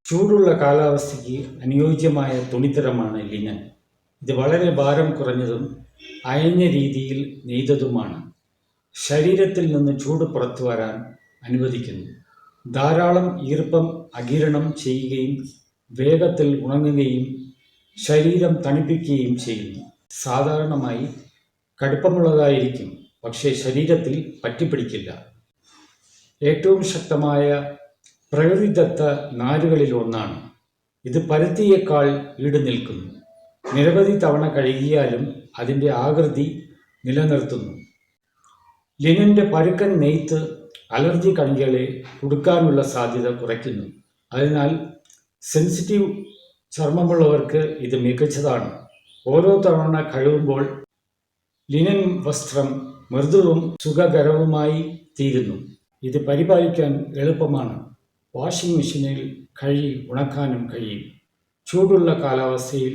ചൂടുള്ള കാലാവസ്ഥയ്ക്ക് അനുയോജ്യമായ തുണിത്തരമാണ് ലിനൻ. ഇത് വളരെ ഭാരം കുറഞ്ഞതും അയഞ്ഞ രീതിയിൽ നെയ്തതുമാണ്. ശരീരത്തിൽ നിന്ന് ചൂട് പുറത്തു വരാൻ അനുവദിക്കുന്നു. ധാരാളം ഈർപ്പം ആഗിരണം ചെയ്യുകയും വേഗത്തിൽ ഉണങ്ങുകയും ശരീരം തണുപ്പിക്കുകയും ചെയ്യുന്നു. സാധാരണമായി കടുപ്പമുള്ളതായിരിക്കും, പക്ഷേ ശരീരത്തിൽ പറ്റിപ്പിടിക്കില്ല. ഏറ്റവും ശക്തമായ പ്രകൃതിദത്ത നാരുകളിൽ ഒന്നാണ്. ഇത് പരുത്തിയേക്കാൾ ഈട് നിൽക്കുന്നു. നിരവധി തവണ കഴുകിയാലും അതിൻ്റെ ആകൃതി നിലനിർത്തുന്നു. ലിനൻ്റെ പരുക്കൻ നെയ്ത്ത് അലർജി കണികളെ കുടുക്കാനുള്ള സാധ്യത കുറയ്ക്കുന്നു. അതിനാൽ സെൻസിറ്റീവ് ചർമ്മമുള്ളവർക്ക് ഇത് മികച്ചതാണ്. ഓരോ തവണ കഴുകുമ്പോൾ ലിനൻ വസ്ത്രം മൃദുവും സുഖകരവുമായി തീരുന്നു. ഇത് പരിപാലിക്കാൻ എളുപ്പമാണ്. വാഷിംഗ് മെഷീനിൽ കഴുകി ഉണക്കാനും കഴിയും. ചൂടുള്ള കാലാവസ്ഥയിൽ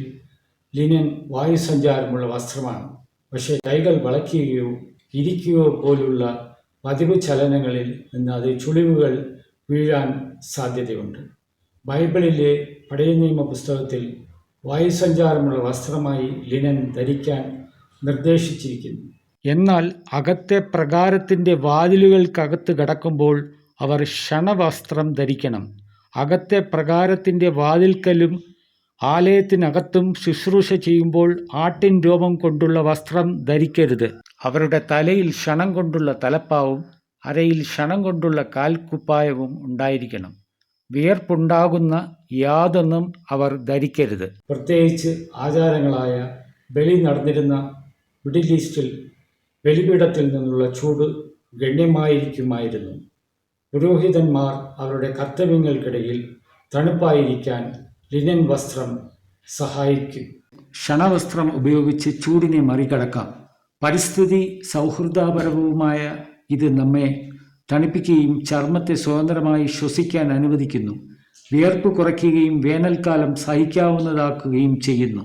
ലിനൻ വായുസഞ്ചാരമുള്ള വസ്ത്രമാണ്. പക്ഷേ കൈകൾ വളയ്ക്കുകയോ ഇരിക്കുകയോ പോലുള്ള പതിവ് ചലനങ്ങളിൽ നിന്ന് അത് ചുളിവുകൾ വീഴാൻ സാധ്യതയുണ്ട്. ബൈബിളിലെ പഴയ നിയമ പുസ്തകത്തിൽ വായുസഞ്ചാരമുള്ള വസ്ത്രമായി ലിനൻ ധരിക്കാൻ നിർദ്ദേശിച്ചിരിക്കുന്നു. എന്നാൽ അകത്തെ പ്രകാരത്തിൻ്റെ വാതിലുകൾക്കകത്ത് കടക്കുമ്പോൾ അവർ ക്ഷണവസ്ത്രം ധരിക്കണം. അകത്തെ പ്രകാരത്തിൻ്റെ വാതിൽക്കലും ആലയത്തിനകത്തും ശുശ്രൂഷ ചെയ്യുമ്പോൾ ആട്ടിൻ രോമം കൊണ്ടുള്ള വസ്ത്രം ധരിക്കരുത്. അവരുടെ തലയിൽ ക്ഷണം കൊണ്ടുള്ള തലപ്പാവും അരയിൽ ക്ഷണം കൊണ്ടുള്ള കാൽക്കുപ്പായവും ഉണ്ടായിരിക്കണം. വിയർപ്പുണ്ടാകുന്ന യാതൊന്നും അവർ ധരിക്കരുത്. പ്രത്യേകിച്ച് ആചാരങ്ങളായ ബലി നടന്നിരുന്ന മിഡിൽ ഈസ്റ്റിൽ ബലിപീഠത്തിൽ നിന്നുള്ള ചൂട് ഗണ്യമായിരിക്കുമായിരുന്നു. പുരോഹിതന്മാർ അവരുടെ കർത്തവ്യങ്ങൾക്കിടയിൽ തണുപ്പായിരിക്കാൻ ലിനൻ വസ്ത്രം സഹായിക്കും. ക്ഷണവസ്ത്രം ഉപയോഗിച്ച് ചൂടിനെ മറികടക്കാം. പരിസ്ഥിതി സൗഹൃദപരവുമായ ഇത് നമ്മെ തണുപ്പിക്കുകയും ചർമ്മത്തെ സ്വതന്ത്രമായി ശ്വസിക്കാൻ അനുവദിക്കുന്നു. വിയർപ്പ് കുറയ്ക്കുകയും വേനൽക്കാലം സഹിക്കാവുന്നതാക്കുകയും ചെയ്യുന്നു.